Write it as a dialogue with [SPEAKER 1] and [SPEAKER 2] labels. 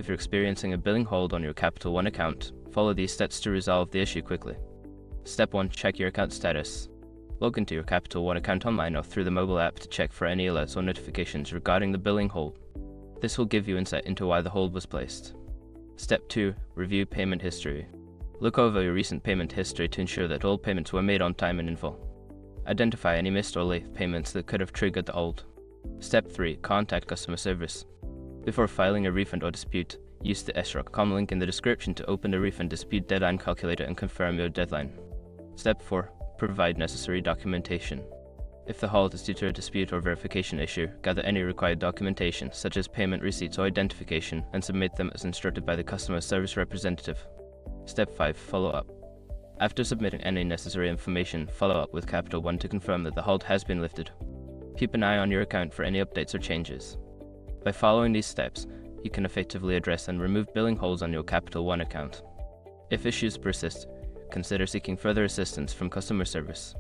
[SPEAKER 1] If you're experiencing a billing hold on your Capital One account, follow these steps to resolve the issue quickly. Step 1. Check your account status. Log into your Capital One account online or through the mobile app to check for any alerts or notifications regarding the billing hold. This will give you insight into why the hold was placed. Step 2. Review payment history. Look over your recent payment history to ensure that all payments were made on time and in full. Identify any missed or late payments that could have triggered the hold. Step 3. Contact customer service. Before filing a refund or dispute, use the sroc.com link in the description to open the refund dispute deadline calculator and confirm your deadline. Step 4. Provide necessary documentation. If the hold is due to a dispute or verification issue, gather any required documentation, such as payment receipts or identification, and submit them as instructed by the customer service representative. Step 5. Follow up. After submitting any necessary information, follow up with Capital One to confirm that the hold has been lifted. Keep an eye on your account for any updates or changes. By following these steps, you can effectively address and remove billing holds on your Capital One account. If issues persist, consider seeking further assistance from customer service.